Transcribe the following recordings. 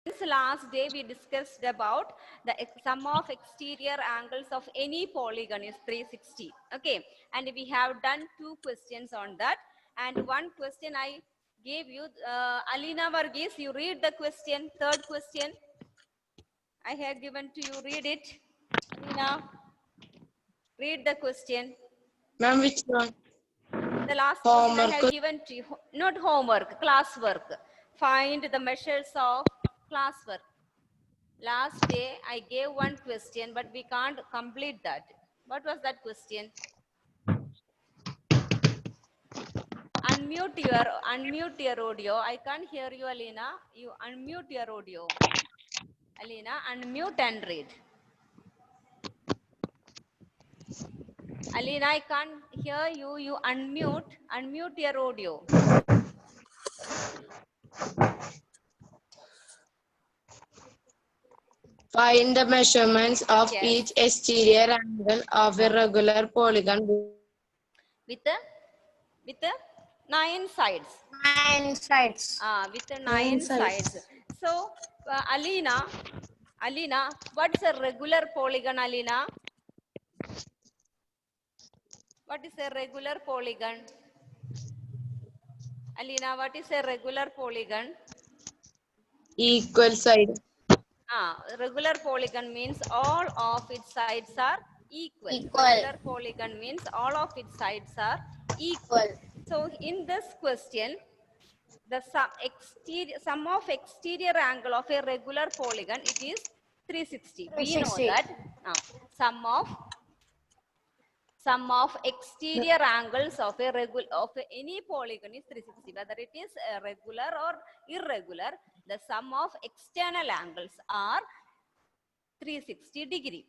Since last day we discussed about the sum of exterior angles of any polygon is 360. Okay, and we have done 2 questions on that, and one question I gave you. Alina Varghese, you read the question. Third question I have given to you. Read it. Alina, read the question. Ma'am, which one? The last question I Homework. have given to you, not homework, classwork. Find the measures of classwork. Last day I gave one question, but we can't complete that. What was that question? Unmute your audio. I can't hear you, Alina. You unmute your audio. Alina, unmute and read. Alina, I can't hear you. You unmute your audio. Find the measurements of Yes. each exterior angle of a regular polygon With 9 sides. 9 sides. With 9 sides. So, Alina, what's a regular polygon, Alina? What is a regular polygon? Alina, what is a regular polygon? equal side. Regular polygon means all of its sides are equal. Equal. Regular polygon means all of its sides are equal. So, in this question, the sum of exterior angle of a regular polygon, it is 360. We know 360. that sum of exterior angles of any polygon is 360. Whether it is regular or irregular, the sum of external angles are 360 degree.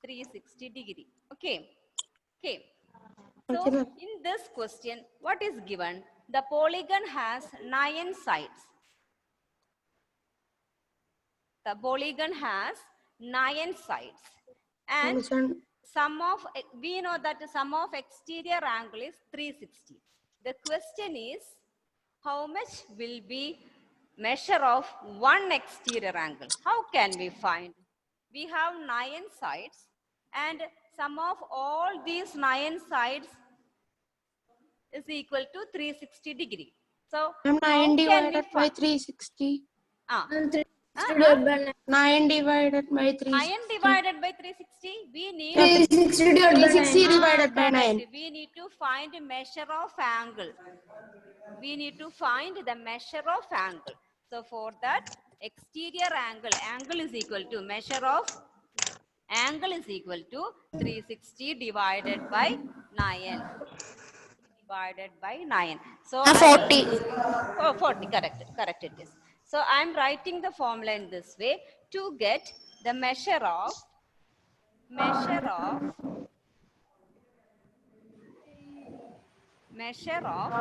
360 degree. Okay. Okay. So in this question, what is given? The polygon has 9 sides. The polygon has 9 sides, and we know that the sum of exterior angle is 360. The question is, how much will be measure of one exterior angle? How can we find? We have 9 sides, and sum of all these 9 sides is equal to 360 degree. So 9 divided by 360. 9 divided by 360. 9 divided by 360, we need 360 divided by 9. We need to find a measure of angle. We need to find the measure of angle. So for that, exterior angle is equal to measure of angle is equal to 360 divided by 9. Divided by 9. So 40. 40, correct it is. So I am writing the formula in this way to get the measure of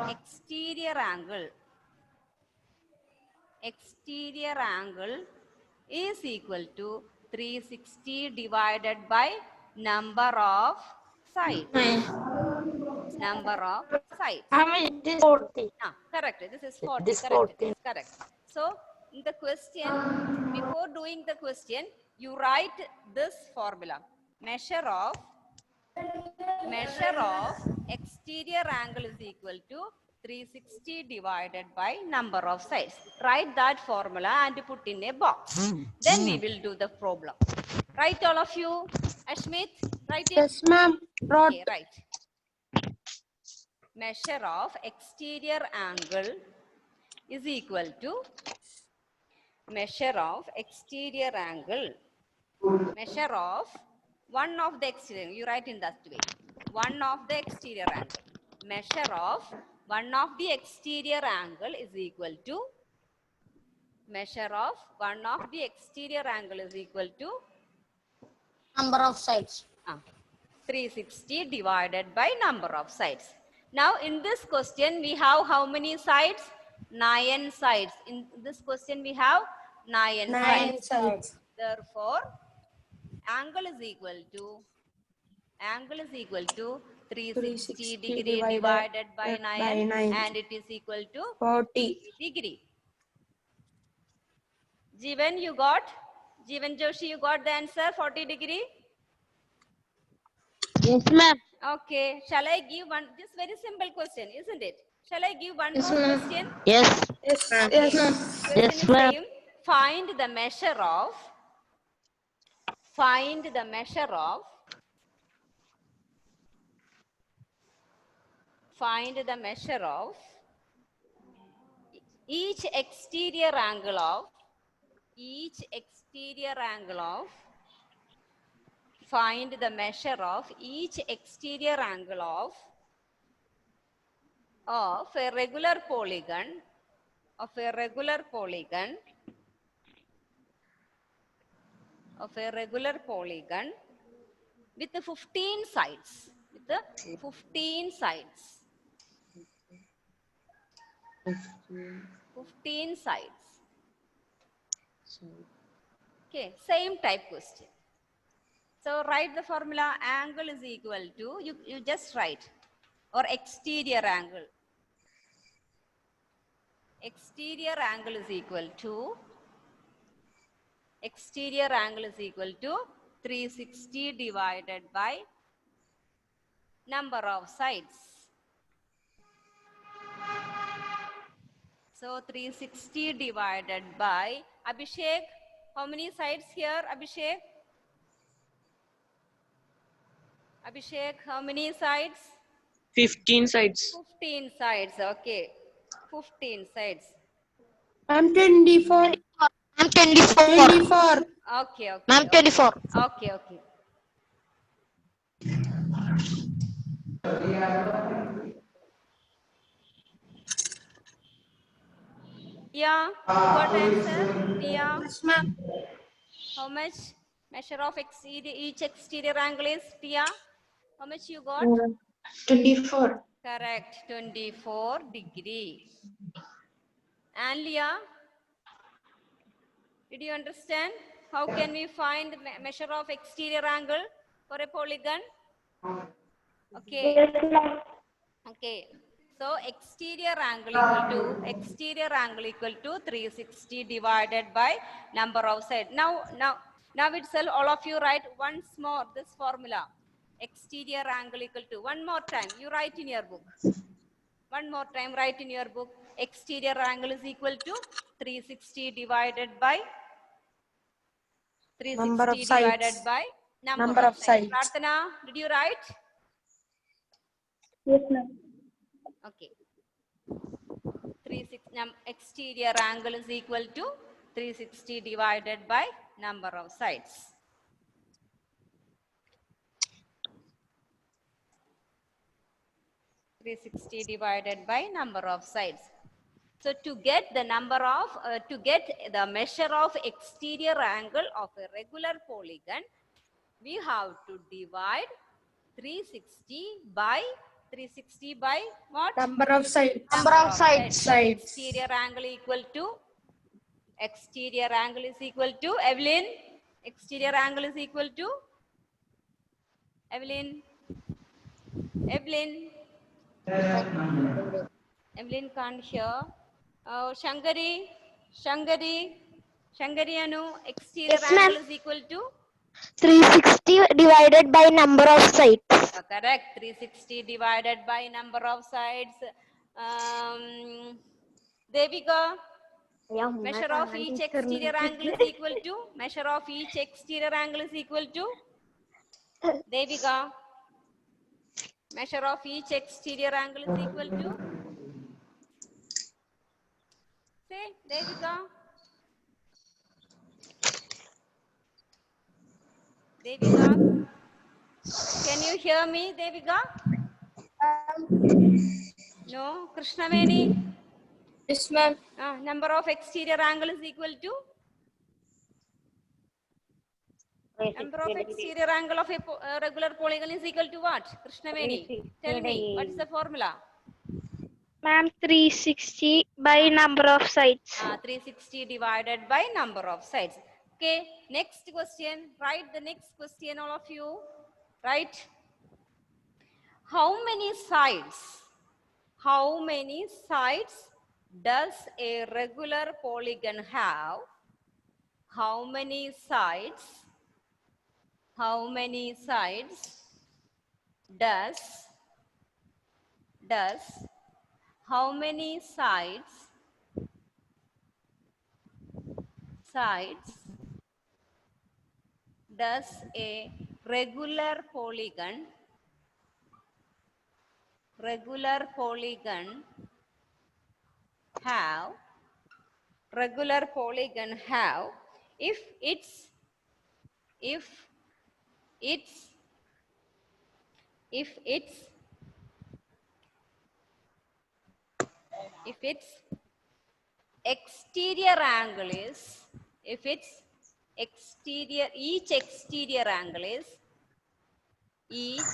exterior angle. Exterior angle is equal to 360 divided by number of sides. Number of sides. This 40. Correct. This is 40. This correct. It is correct. So in the question, before doing the question, you write this formula. Measure of exterior angle is equal to 360 divided by number of sides. Write that formula and put in a box. Then we will do the problem. Right, all of you? Ashmit, write it. Yes, ma'am. Okay, right. Measure of exterior angle is equal to measure of exterior angle. Measure of one of the exterior. You write in that way. One of the exterior angle. Measure of one of the exterior angle is equal to measure of one of the exterior angle is equal to Number of sides. 360 divided by number of sides. Now in this question we have how many sides? 9 sides. In this question we have 9 sides. Therefore, angle is equal to 360 degree divided by 9, and it is equal to 40 degree. Jeevan, you got? Jeevan Joshi, you got the answer, 40 degree? Yes, ma'am. Okay, shall I give one, this very simple question, isn't it? Shall I give one Yes, more ma'am. question? Yes. Yes, Okay. yes, ma'am. Question Yes, is ma'am. saying, find the measure of, find the measure of, find the measure of each exterior angle of, each exterior angle of, find the measure of each exterior angle of a regular polygon, of a regular polygon, of a regular polygon with 15 sides, with the 15 sides, 15 sides. Okay, same type question. So write the formula, angle is equal to, you just write, or exterior angle. Exterior angle is equal to, exterior angle is equal to 360 divided by number of sides. So 360 divided by, Abhishek, how many sides here, Abhishek? Abhishek, how many sides? 15 sides. 15 sides, okay. 15 sides. I'm 24. I'm 24. 24. Okay, okay. Ma'am, 24. Okay, okay. Yeah, you got answer? Tia, Yes, ma'am. how much measure of each exterior angle is? Tia, how much you got? 24. Correct, 24 degree. And Leah, did you understand? How can we find the measure of exterior angle for a polygon? Okay. Yes, ma'am. Okay. So exterior angle equal to 360 divided by number of sides. Now itself all of you write once more this formula. Exterior angle equal to, one more time you write in your book. One more time write in your book. Exterior angle is equal to 360 divided by 360 Number of divided sides. by Number of sides. Pratana, did you write? Yes, ma'am. Okay. Exterior angle is equal to 360 divided by number of sides. Divided by number of sides. So to get the measure of exterior angle of a regular polygon, we have to divide 360 by what? Number of sides. Number of sides. So exterior angle equal to, Evelyn, exterior angle is equal to, Evelyn can't hear. Shankari Anu, exterior Yes, ma'am. angle is equal to? 360 divided by number of sides. Correct, 360 divided by number of sides. Devika, measure of each exterior angle is equal to? Measure of each exterior angle is equal to? Devika, measure of each exterior angle is equal to? Say, Devika. Devika, can you hear me, Devika? No, Krishnaveni. Yes, ma'am. Number of exterior angle is equal to? Number of exterior angle of a regular polygon is equal to what? Krishnaveni, tell me, what is the formula? Ma'am, 360 by number of sides. 360 divided by number of sides. Okay, next question. Write the next question, all of you. Right? How many sides does a regular polygon have how many sides does how many sides does a regular polygon have if its exterior angle is each exterior angle is each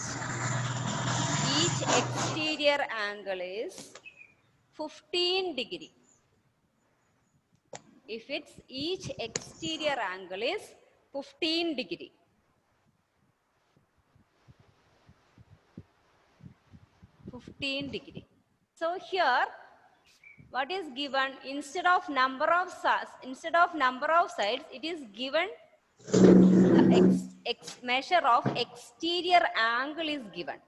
exterior angle is 15 degree. If its each exterior angle is 15 degree. So here what is given, instead of number of sides, it is given measure of exterior angle is given.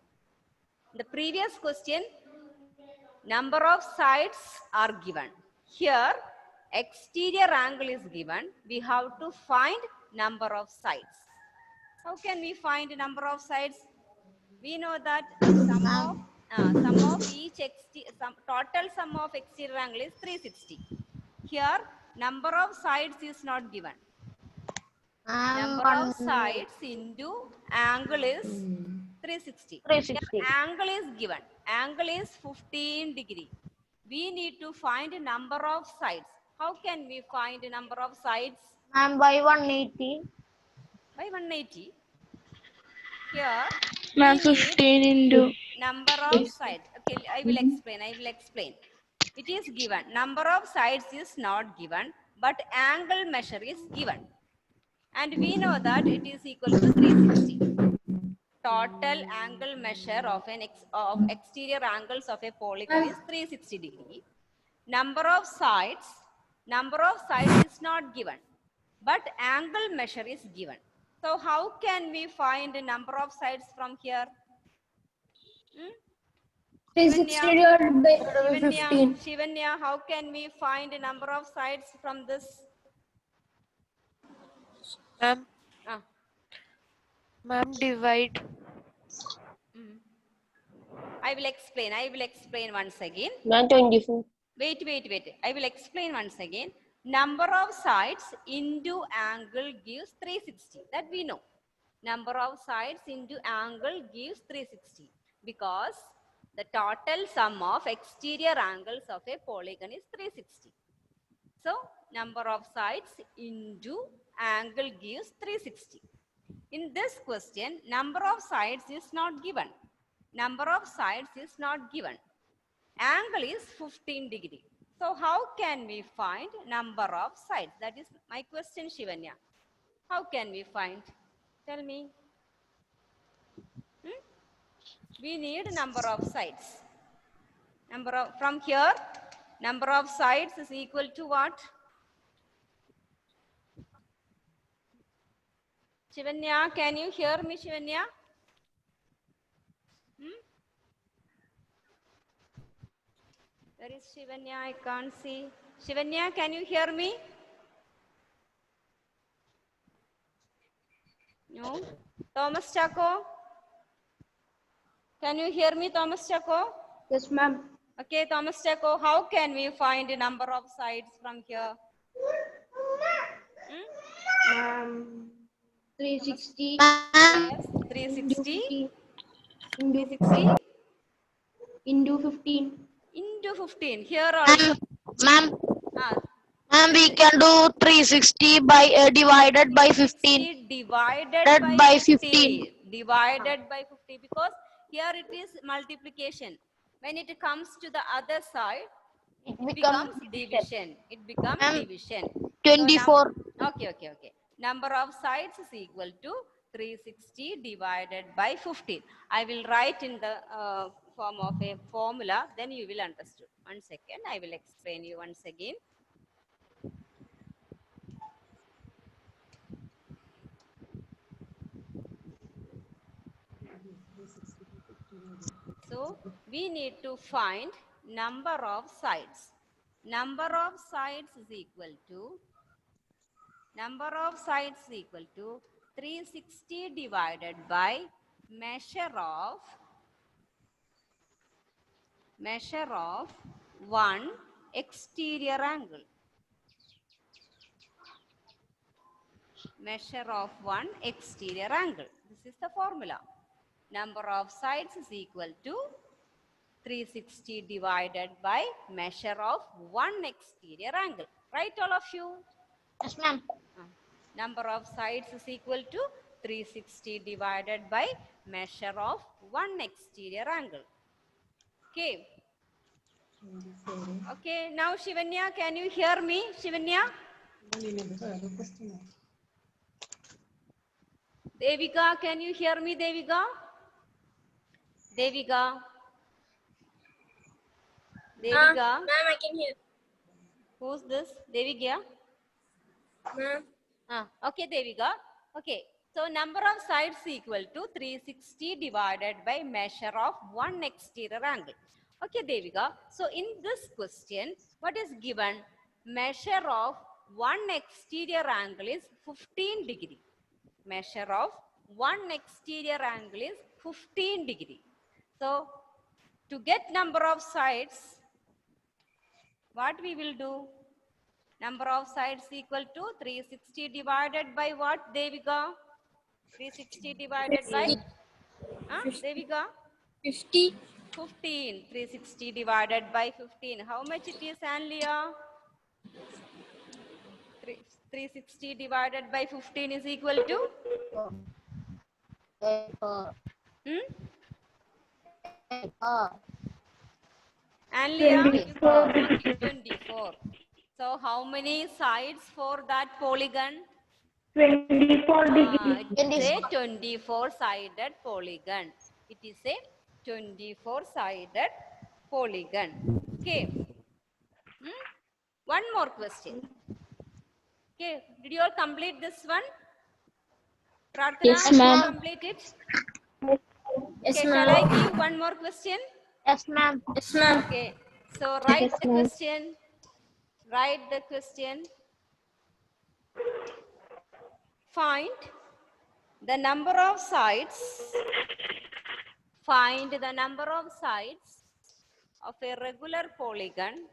The previous question, number of sides are given. Here exterior angle is given. We have to find number of sides. How can we find number of sides? We know that total sum of exterior angle is 360. Here number of sides is not given. Number of sides into angle is 360. Here angle is given. Angle is 15 degree. We need to find number of sides. How can we find number of sides? By 180. By 180. Here Ma'am, we need 15 into number of sides. Okay, I will explain. It is given. Number of sides is not given, but angle measure is given. And we know that it is equal to 360. Total angle measure of exterior angles of a polygon is 360 degree. Number of sides is not given, but angle measure is given. So how can we find the number of sides from here? 360 divided by 15. Shivanya, how can we find the number of sides from this? Ma'am, Ah. ma'am, divide. I will explain once again. 24. Wait. I will explain once again. Number of sides into angle gives 360. That we know. Number of sides into angle gives 360. Because the total sum of exterior angles of a polygon is 360. So, number of sides into angle gives 360. In this question, number of sides is not given. Angle is 15 degree. So how can we find number of sides? That is my question, Shivanya. How can we find? Tell me. We need number of sides. From here, number of sides is equal to what? Shivanya, can you hear me, Shivanya? Where is Shivanya? I can't see. Shivanya, can you hear me? No. Thomas Chaco? Can you hear me, Thomas Chaco? Yes, ma'am. Okay, Thomas Chaco, how can we find the number of sides from here? 360. Yes, 360. 360 into 15. into 15. Here also. Ma'am, Ah, we can do 360 by divided by 15. divided by 50. Divided by 50, because here it is multiplication. When it comes to the other side, it becomes division. 24. Okay. Number of sides is equal to 360 divided by 15. I will write in the form of a formula, then you will understand. 1 second, I will explain you once again. So we need to find number of sides. Number of sides is equal to 360 divided by measure of one exterior angle. Measure of one exterior angle. This is the formula. Number of sides is equal to 360 divided by measure of one exterior angle. Right, all of you? Yes, ma'am. Number of sides is equal to 360 divided by measure of one exterior angle. Okay. Okay, now Shivanya, can you hear me? Shivanya? Devika, can you hear me, Devika? Devika? Devika? Ma'am, I can hear. Who's this? Devika? Ma'am. Okay, Devika. Okay, so number of sides equal to 360 divided by measure of one exterior angle. Okay, Devika. So in this question, what is given? Measure of one exterior angle is 15 degree. Measure of one exterior angle is 15 degree. So to get number of sides, what we will do? Number of sides equal to 360 divided by what, Devika? 360 divided by, Devika? 50. 15. 360 divided by 15. How much it is, Anlia? 360 divided by 15 is equal to? Anlia? 24. So how many sides for that polygon? 24 degree. It is a 24-sided polygon. It is a 24-sided polygon. Okay. One more question. Okay. Did you all complete this one? Prarthana, Yes, did you ma'am. complete it? Yes, Okay, ma'am. shall I give one more question? Yes, ma'am. Yes, ma'am. Okay. So write the question. Write the question. Find the number of sides. Find the number of sides of a regular polygon.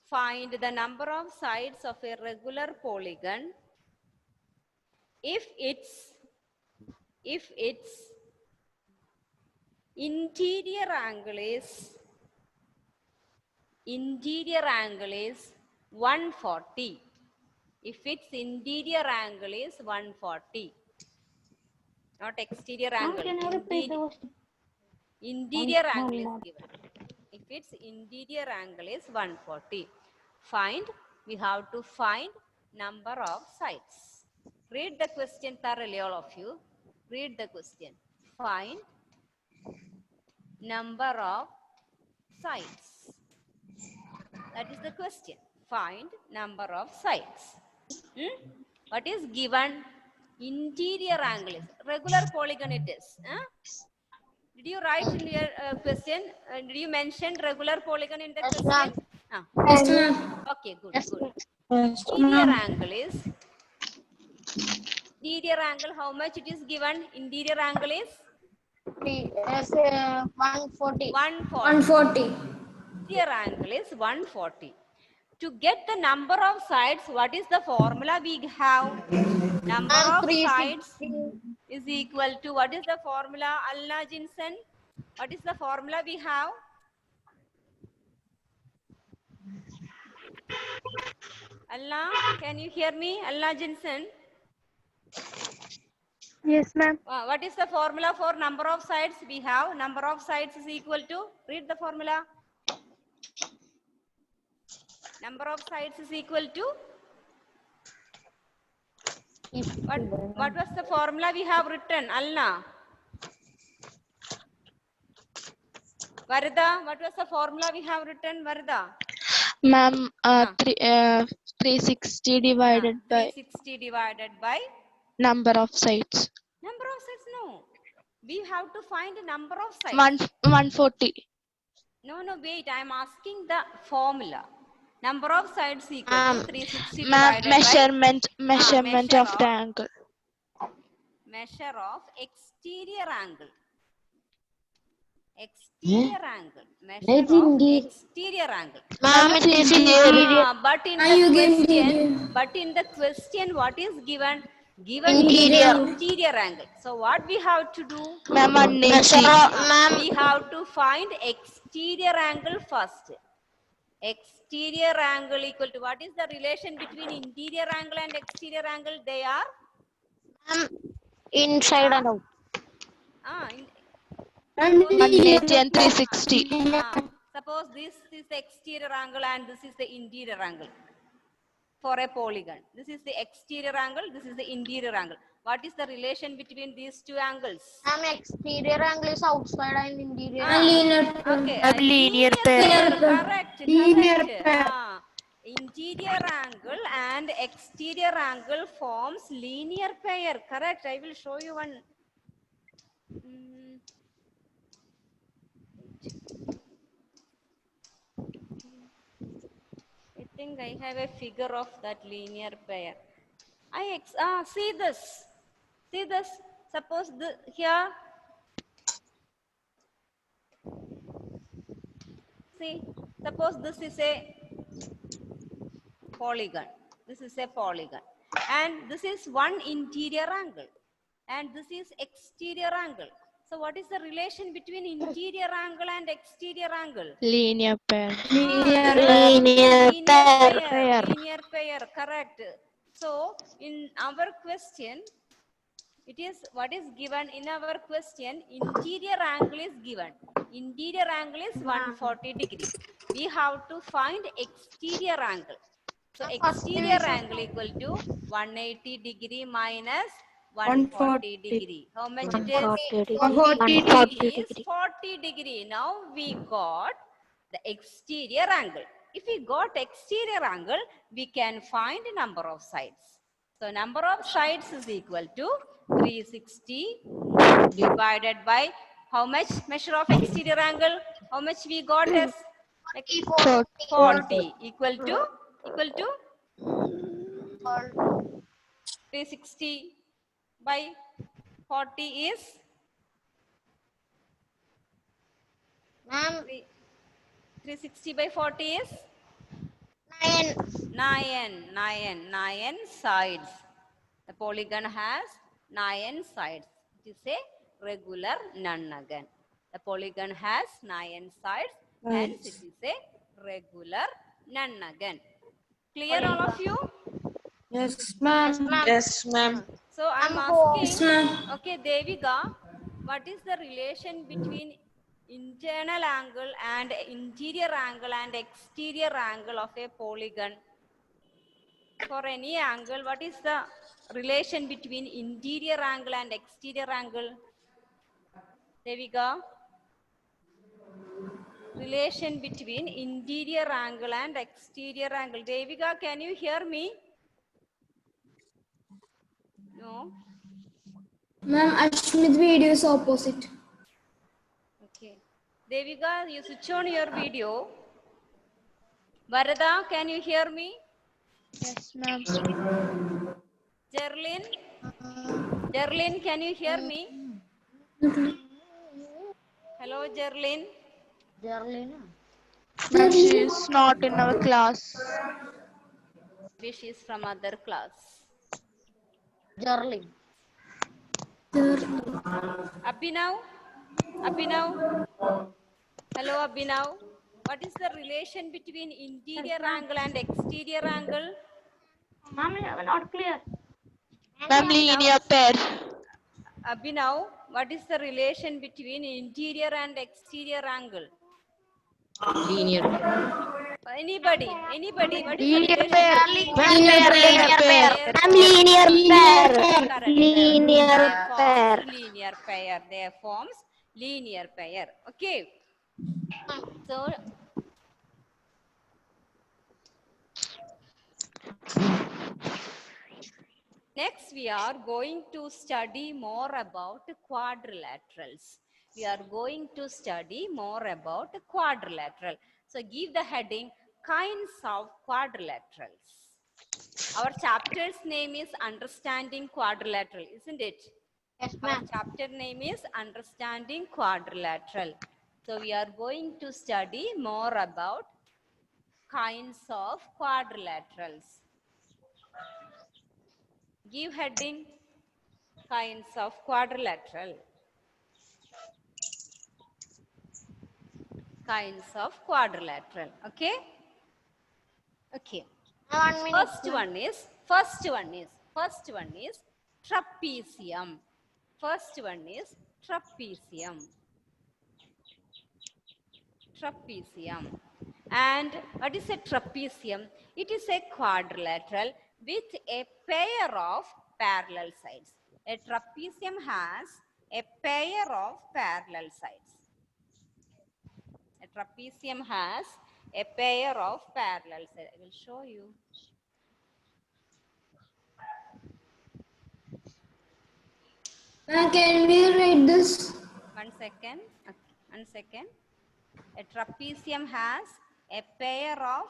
Find the number of sides of a regular polygon if its interior angle is 140. If its interior angle is 140, not exterior angle. Interior angle is given. If its interior angle is 140, we have to find number of sides. Read the question thoroughly, all of you. Read the question. Find number of sides. That is the question. Find number of sides. What is given? Interior angle is regular polygon it is. Did you write in your question? Did you mention regular polygon in the Yes, question? ma'am. Yes, ma'am. Okay, good, good. Interior angle is, interior angle, how much it is given? Interior angle is? 140. 140. Interior angle is 140. To get the number of sides, what is the formula we have? Number Ma'am, of 360. sides is equal to, what is the formula, Alna Jinsen? What is the formula we have? Alna, can you hear me? Alna Jinsen? Yes, ma'am. What is the formula for number of sides? We have number of sides is equal to, read the formula. Number of sides is equal to, what was the formula we have written? Alna? Varda, what was the formula we have written? Varda? Ma'am, 360 divided by 360 divided by number of sides. number of sides, no. We have to find a number of sides. 140. No, wait. I am asking the formula. Number of sides equal to 360 Ma'am, divided measurement measure of the angle. Measure of exterior angle. Exterior angle. Measure of exterior angle. Ma'am, it is interior. But in you the give question, what is given? Given Interior. is interior angle. So what we have to do? Ma'am, 180. We have to find exterior angle first. Exterior angle equal to, what is the relation between interior angle and exterior angle? They are Inside and out. 180 and 360. Suppose this is the exterior angle and this is the interior angle for a polygon. This is the exterior angle, this is the interior angle. What is the relation between these two angles? Exterior angle is outside and interior. Okay. Linear pair. Correct. Interior angle and exterior angle forms linear pair. Correct. I will show you one. I think I have a figure of that linear pair. See this. See this. Suppose here. See, suppose this is a polygon. This is a polygon. And this is one interior angle. And this is exterior angle. So what is the relation between interior angle and exterior angle? Linear pair. Linear pair. Correct. So in our question, it is what is given in our question. Interior angle is given. Interior angle is 140 degree. We have to find exterior angle. So exterior angle equal to 180 degree minus 140 degree. How much it is? 40 degree. Now we got the exterior angle. If we got exterior angle, we can find number of sides. So number of sides is equal to 360 divided by how much? Measure of exterior angle. How much we got as 40 equal to 360 by 40 is 360 by 40 is 9 sides. The polygon has 9 sides. It is a regular Nunn-Again. The polygon has 9 sides, hence it is a regular Nunn-Again. Clear all of you? Yes, ma'am. Yes, ma'am. So I'm asking, okay, Devika, what is the relation between internal angle and interior angle and exterior angle of a polygon? For any angle, what is the relation between interior angle and exterior angle? Devika? Relation between interior angle and exterior angle. Devika, can you hear me? No? Ma'am, Ashmit video is opposite. Okay. Devika, you switch on your video. Varada, can you hear me? Yes, ma'am. Jerlyn, can you hear me? Hello, Jerlyn. Ma'am, she is not in our class. Maybe she is from other class. Jarling. Abhinav. Hello, Abhinav. What is the relation between interior angle and exterior angle? Ma'am, not clear. Ma'am, linear pair. Abhinav, what is the relation between interior and exterior angle? Linear. Anybody? What is Linear the pair. relation? Linear pair. Ma'am, linear pair. Linear pair. Linear pair. They forms linear pair. Okay. So Next, we are going to study more about quadrilaterals. We are going to study more about quadrilateral. So, give the heading kinds of quadrilaterals. Our chapter's name is Understanding Quadrilateral, isn't it? Yes, Our ma'am. chapter name is Understanding Quadrilateral. So, we are going to study more about kinds of quadrilaterals. Give heading kinds of quadrilateral. Kinds of quadrilateral. Okay? Okay. One minute. First one is trapezium. First one is trapezium. Trapezium. And what is a trapezium? It is a quadrilateral with a pair of parallel sides. A trapezium has a pair of parallel sides. A trapezium has a pair of parallel sides. I will show you. Can we read this? 1 second. Okay. 1 second. A trapezium has a pair of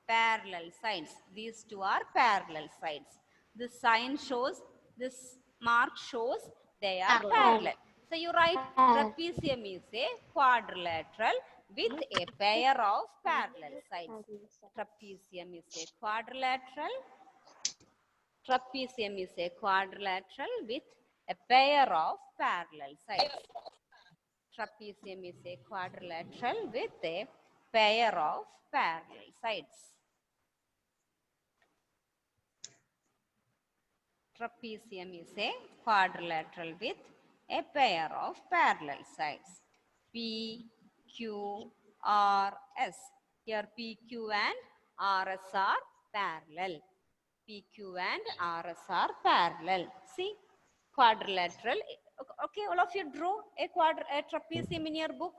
parallel sides. These two are parallel sides. This sign shows, this mark shows they are parallel. So you write trapezium is a quadrilateral with a pair of parallel sides. Trapezium is a quadrilateral. Trapezium is a quadrilateral with a pair of parallel sides. Trapezium is a quadrilateral with a pair of parallel sides. Trapezium is a quadrilateral with a pair of parallel sides. P, Q, R, S. Here P, Q and R, S are parallel. P, Q and R, S are parallel. See, quadrilateral. Okay, all of you draw a trapezium in your book.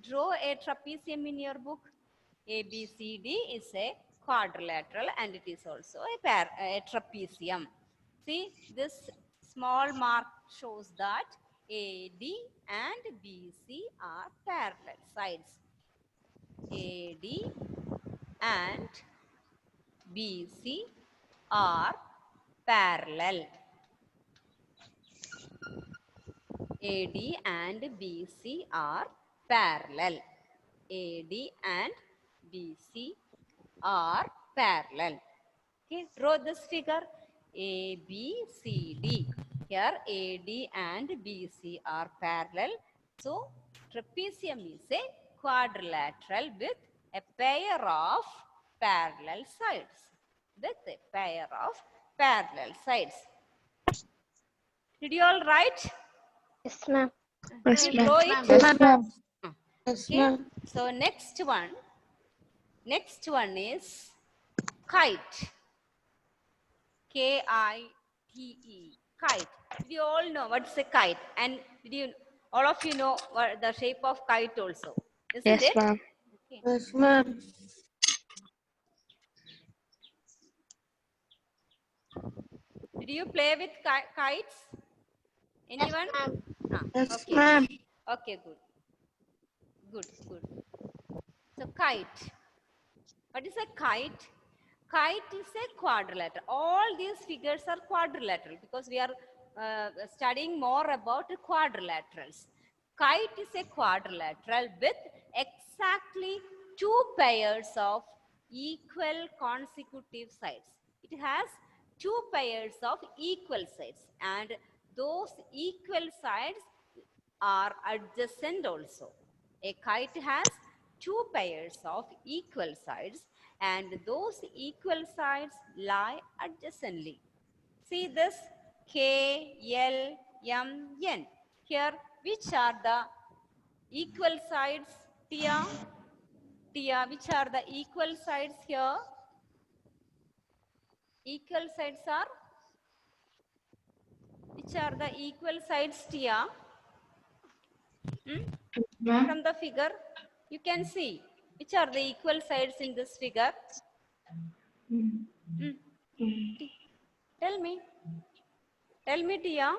Draw a trapezium in your book. ABCD is a quadrilateral and it is also a trapezium. See, this small mark shows that AD and BC are parallel sides. AD and BC are parallel. AD and BC are parallel. AD and BC are parallel. Okay, draw this figure. ABCD. Here AD and BC are parallel. So trapezium is a quadrilateral with a pair of parallel sides. With a pair of parallel sides. Did you all write? Yes, ma'am. Draw it. Yes, ma'am. Okay. So next one is kite. K-I-T-E. Kite. Did you all know what's a kite? And did you all of you know what the shape of kite also? Isn't Yes, it? ma'am. Okay. Yes, ma'am. Did you play with kites? Anyone? Yes, Okay. ma'am. Okay, good. Good, good. So kite. What is a kite? Kite is a quadrilateral. All these figures are quadrilateral because we are studying more about quadrilaterals. Kite is a quadrilateral with exactly two pairs of equal consecutive sides. It has two pairs of equal sides and those equal sides are adjacent also. A kite has two pairs of equal sides and those equal sides lie adjacently. See this K, L, M, N. Here, which are the equal sides? Tia, which are the equal sides here? Equal sides are? Which are the equal sides, Tia? From the figure, you can see which are the equal sides in this figure. Tell me. Tell me, Tia.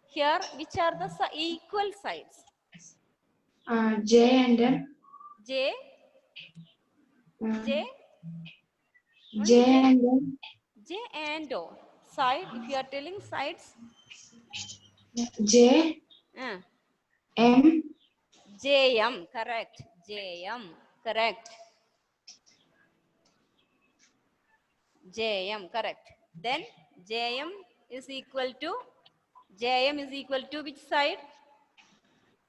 Here, which are the equal sides? J and M. J, J, only J J, and M. J and O. Side, if you are telling sides, J, M. JM, correct. JM, correct. JM, correct. Then JM is equal to which side?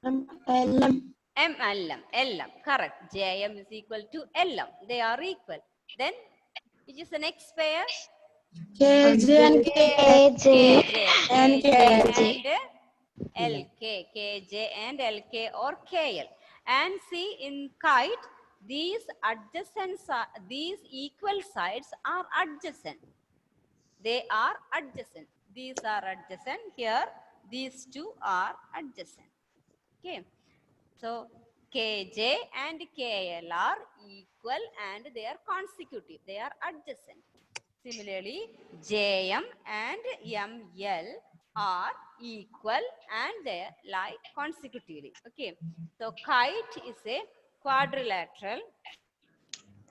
LM. LM, correct. JM is equal to LM. They are equal. Then, which is the next pair? KJ and KJ KJ KJ. and LK. KJ and LK or KL. And see, in kite, these equal sides are adjacent. They are adjacent. These are adjacent. Here, these two are adjacent. Okay. So, KJ and KL are equal and they are consecutive. They are adjacent. Similarly, JM and ML are equal and they lie consecutively. Okay. So, kite is a quadrilateral.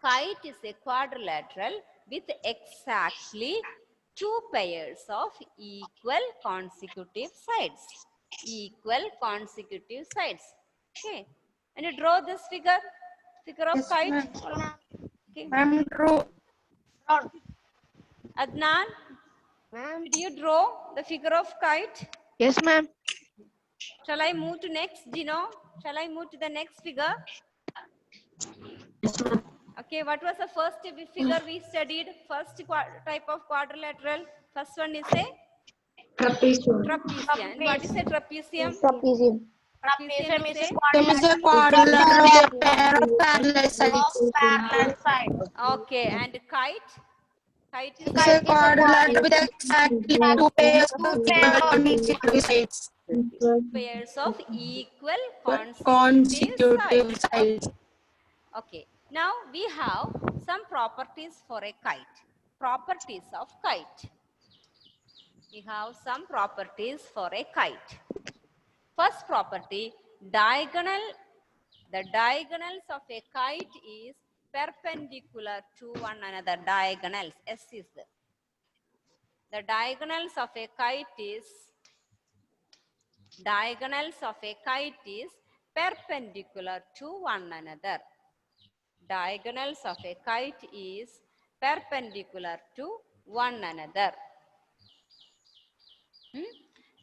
Kite is a quadrilateral with exactly two pairs of equal consecutive sides. Equal consecutive sides. Okay. And you draw this figure of kite. Okay. True. Adnan, did you draw the figure of kite? Yes, ma'am. Shall I move to next, Gino? Shall I move to the next figure? Okay, what was the first figure we studied? First type of quadrilateral. First one is a trapezium. And what is a trapezium? Trapezium. Trapezium is a quadrilateral with a pair of parallel sides. okay, and kite? Kite is It's a quadrilateral with exactly two pairs of equal consecutive sides. pairs of equal Consecutive sides. Okay, now we have some properties for a kite. Properties of kite. We have some properties for a kite. First property, diagonal. The diagonals of a kite is perpendicular to one another. Diagonals, S is there. The diagonals of a kite is perpendicular to one another. Diagonals of a kite is perpendicular to one another.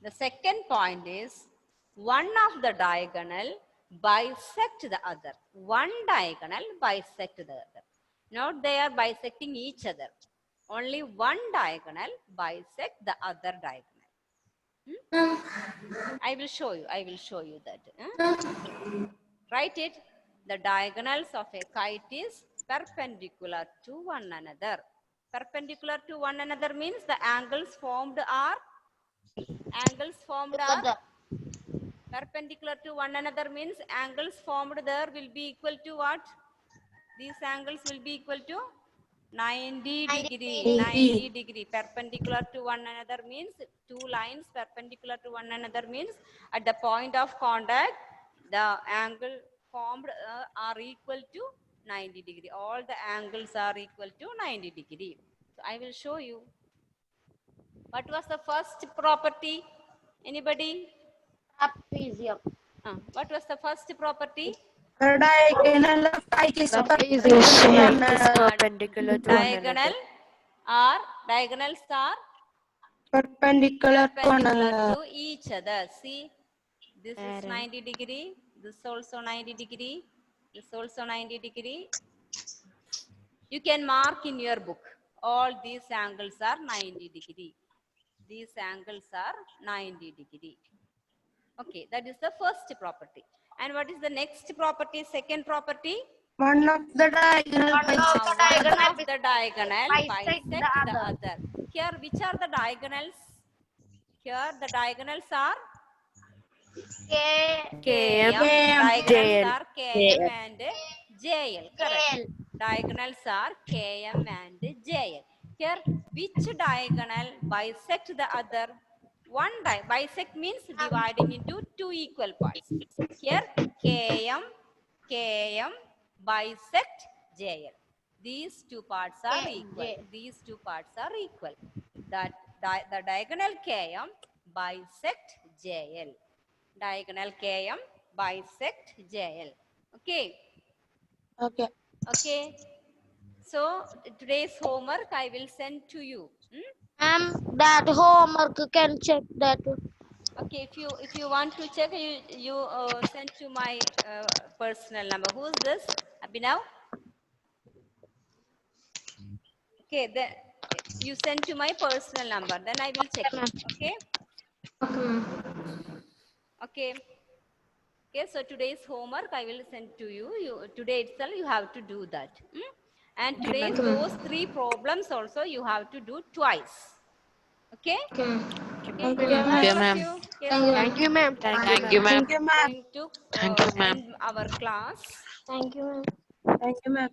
The second point is one of the diagonal bisect the other. One diagonal bisect the other. Not they are bisecting each other. Only one diagonal bisect the other diagonal. I will show you that. Write it. The diagonals of a kite is perpendicular to one another. Perpendicular to one another means the angles formed are perpendicular to one another means angles formed there will be equal to what? These angles will be equal to 90 degree. 90 degree. Perpendicular to one another means two lines perpendicular to one another means at the point of contact the angle formed are equal to 90 degree. All the angles are equal to 90 degree. So I will show you. What was the first property? Anybody? Trapezium. What was the first property? The diagonal of kite is Perpendicular to one another. Diagonals are perpendicular to each other. See, this is 90 degree. This also 90 degree. This also 90 degree. You can mark in your book. All these angles are 90 degree. These angles are 90 degree. Okay, that is the first property. And what is the next property? Second property? one of the diagonal bisect the other. Here, which are the diagonals? Here, the diagonals are KM, diagonals JL. are KM and JL. Correct. Diagonals are KM and JL. Here, which diagonal bisect the other? Bisect means dividing into two equal parts. Here, KM bisect JL. These two parts are equal. These two parts are equal. That the diagonal KM bisect JL. Diagonal KM bisect JL. Okay. Okay. Okay. So today's homework I will send to you. Ma'am, that homework can check that. Okay, if you want to check, you send to my personal number. Who is this? Abhinav? Okay, then you send to my personal number. Then I will check it. Okay. Okay. Okay. So today's homework I will send to you. Today itself you have to do that. And today's those 3 problems also you have to do twice. Okay. Okay, ma'am. Thank you, ma'am. Thank you, ma'am. Going to Thank you, ma'am. end our class. Thank you, ma'am. Thank you, ma'am.